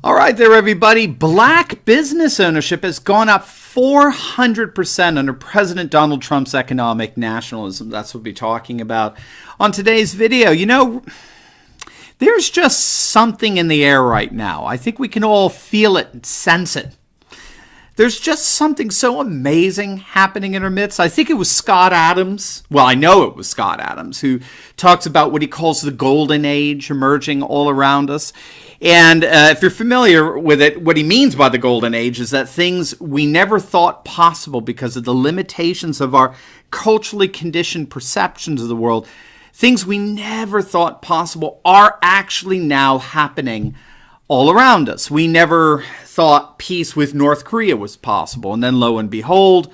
All right there, everybody. Black business ownership has gone up 400% under President Donald Trump's economic nationalism. That's what we'll be talking about on today's video. You know, there's just something in the air right now. I think we can all feel it and sense it. There's just something so amazing happening in our midst. I think it was Scott Adams. Well, I know it was Scott Adams who talks about what he calls the golden age emerging all around us. And if you're familiar with it, what he means by the golden age is that things we never thought possible because of the limitations of our culturally conditioned perceptions of the world, things we never thought possible are actually now happening all around us. We never thought peace with North Korea was possible. And then lo and behold,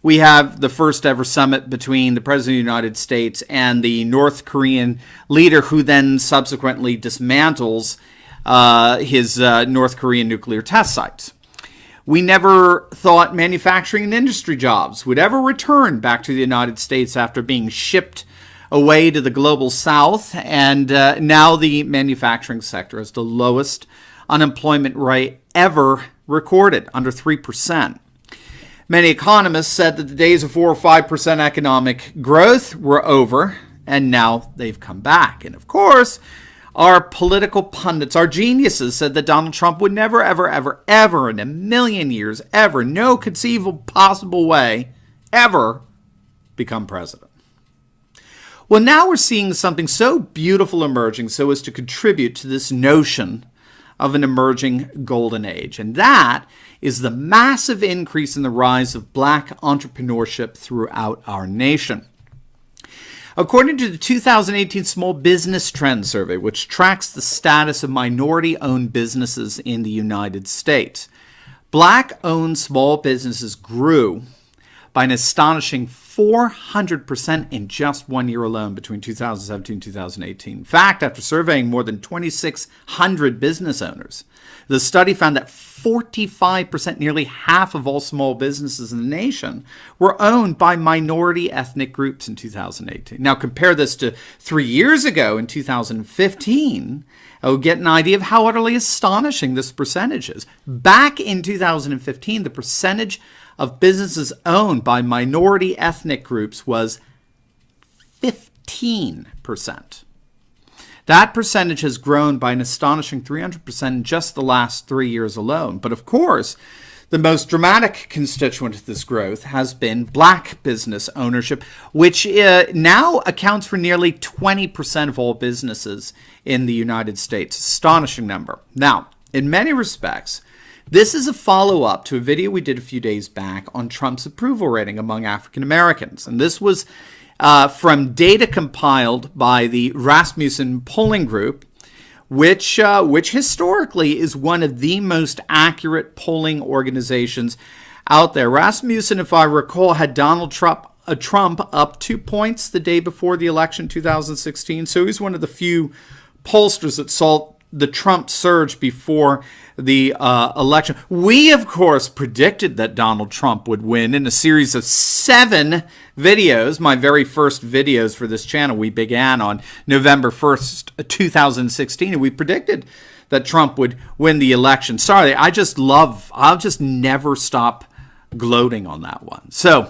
we have the first ever summit between the President of the United States and the North Korean leader, who then subsequently dismantles his North Korean nuclear test sites. We never thought manufacturing and industry jobs would ever return back to the United States after being shipped away to the global south, and now the manufacturing sector has the lowest unemployment rate ever recorded, under 3%. Many economists said that the days of 4 or 5% economic growth were over, and now they've come back. And of course, our political pundits, our geniuses, said that Donald Trump would never, ever, ever, ever in a million years, ever, no conceivable possible way, ever become president. Well, now we're seeing something so beautiful emerging so as to contribute to this notion of an emerging golden age. And that is the massive increase in the rise of black entrepreneurship throughout our nation. According to the 2018 Small Business Trends Survey, which tracks the status of minority-owned businesses in the United States, black-owned small businesses grew by an astonishing 400% in just 1 year alone between 2017 and 2018. In fact, after surveying more than 2,600 business owners, the study found that 45%, nearly half of all small businesses in the nation, were owned by minority ethnic groups in 2018. Now compare this to 3 years ago in 2015, we'll get an idea of how utterly astonishing this percentage is. Back in 2015, the percentage of businesses owned by minority ethnic groups was 15%. That percentage has grown by an astonishing 300% in just the last 3 years alone. But of course, the most dramatic constituent of this growth has been black business ownership, which now accounts for nearly 20% of all businesses in the United States. Astonishing number. Now, in many respects, this is a follow-up to a video we did a few days back on Trump's approval rating among African Americans. And this was from data compiled by the Rasmussen Polling Group, which historically is one of the most accurate polling organizations out there. Rasmussen, if I recall, had Donald Trump up 2 points the day before the election 2016. So he's one of the few pollsters that saw the Trump surge before the election. We, of course, predicted that Donald Trump would win in a series of 7 videos. My very first videos for this channel, we began on November 1st, 2016, and we predicted that Trump would win the election. Sorry, I'll just never stop gloating on that one. So,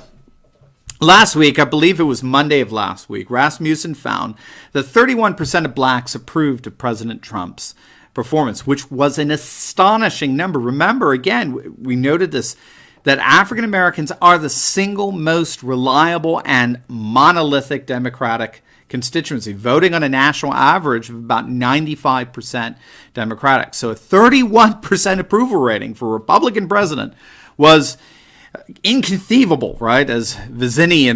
last week, I believe it was Monday of last week, Rasmussen found that 31% of blacks approved of President Trump's performance, which was an astonishing number. Remember, again, we noted this, that African Americans are the single most reliable and monolithic Democratic constituency, voting on a national average of about 95% Democratic. So a 31% approval rating for a Republican president was inconceivable, right? As Vizzini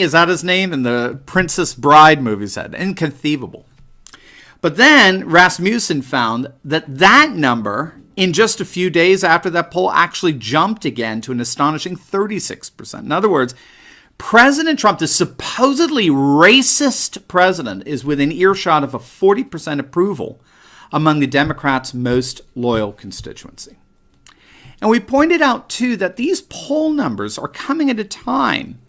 is that his name? In the Princess Bride movie said, inconceivable. But then Rasmussen found that number, in just a few days after that poll, actually jumped again to an astonishing 36%. In other words, President Trump, the supposedly racist president, is within earshot of a 40% approval among the Democrats' most loyal constituency. And we pointed out, too, that these poll numbers are coming at a time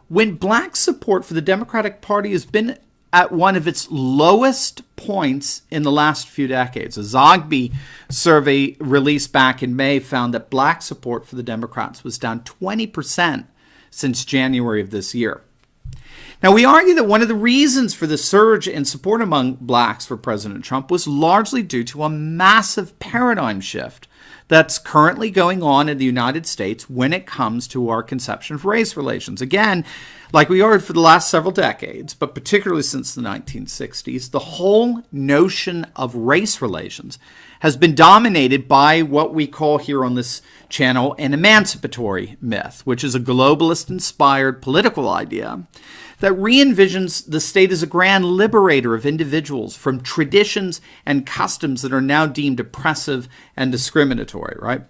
when black support for the Democratic Party has been at one of its lowest points in the last few decades. A Zogby survey released back in May found that black support for the Democrats was down 20% since January of this year. Now, we argue that one of the reasons for the surge in support among blacks for President Trump was largely due to a massive paradigm shift that's currently going on in the United States when it comes to our conception of race relations. Again, like we argued for the last several decades, but particularly since the 1960s, the whole notion of race relations has been dominated by what we call here on this channel an emancipatory myth, which is a globalist-inspired political idea that re-envisions the state as a grand liberator of individuals from traditions and customs that are now deemed oppressive and discriminatory, right?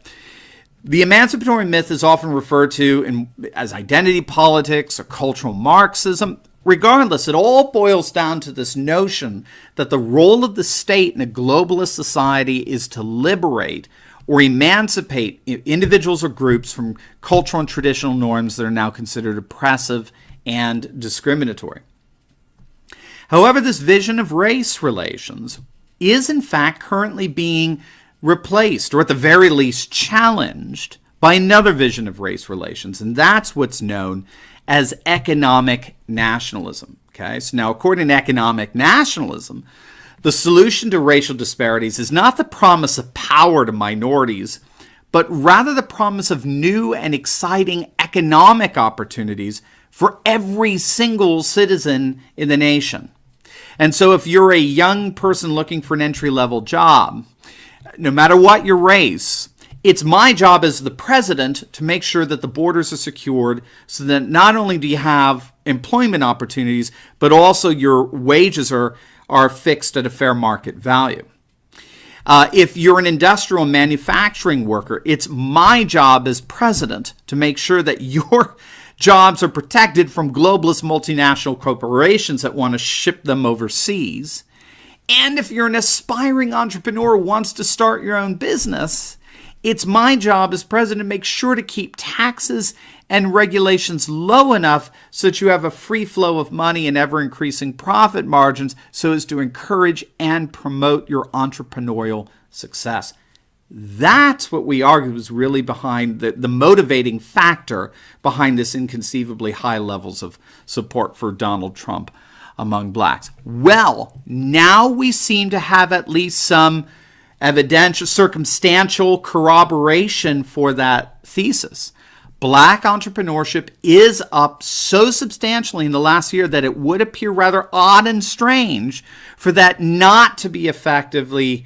The emancipatory myth is often referred to as identity politics or cultural Marxism. Regardless, it all boils down to this notion that the role of the state in a globalist society is to liberate or emancipate individuals or groups from cultural and traditional norms that are now considered oppressive and discriminatory. However, this vision of race relations is in fact currently being replaced, or at the very least challenged, by another vision of race relations, and that's what's known as economic nationalism. Okay, so now according to economic nationalism, the solution to racial disparities is not the promise of power to minorities, but rather the promise of new and exciting economic opportunities for every single citizen in the nation. And so if you're a young person looking for an entry-level job, no matter what your race, it's my job as the president to make sure that the borders are secured so that not only do you have employment opportunities, but also your wages are fixed at a fair market value. If you're an industrial manufacturing worker, it's my job as president to make sure that your jobs are protected from globalist multinational corporations that want to ship them overseas. And if you're an aspiring entrepreneur who wants to start your own business, it's my job as president to make sure to keep taxes and regulations low enough so that you have a free flow of money and ever-increasing profit margins so as to encourage and promote your entrepreneurial success. That's what we argue was really behind the motivating factor behind this inconceivably high levels of support for Donald Trump among blacks. Well, now we seem to have at least some evidential, circumstantial corroboration for that thesis. Black entrepreneurship is up so substantially in the last year that it would appear rather odd and strange for that not to be effectively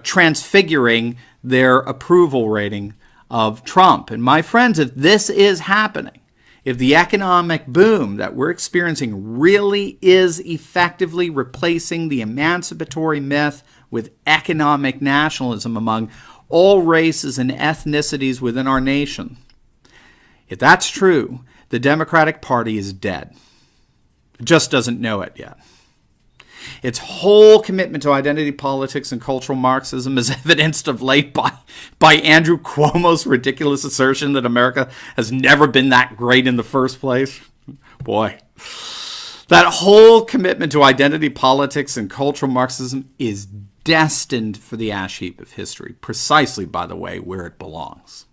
transfiguring their approval rating of Trump. And my friends, if this is happening, if the economic boom that we're experiencing really is effectively replacing the emancipatory myth with economic nationalism among all races and ethnicities within our nation, if that's true, the Democratic Party is dead. It just doesn't know it yet. Its whole commitment to identity politics and cultural Marxism is evidenced of late by Andrew Cuomo's ridiculous assertion that America has never been that great in the first place. Boy, that whole commitment to identity politics and cultural Marxism is destined for the ash heap of history, precisely, by the way, where it belongs.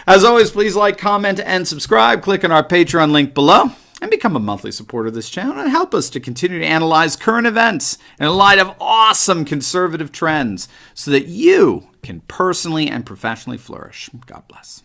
As always, please like, comment, and subscribe. Click on our Patreon link below and become a monthly supporter of this channel and help us to continue to analyze current events in light of awesome conservative trends so that you can personally and professionally flourish. God bless.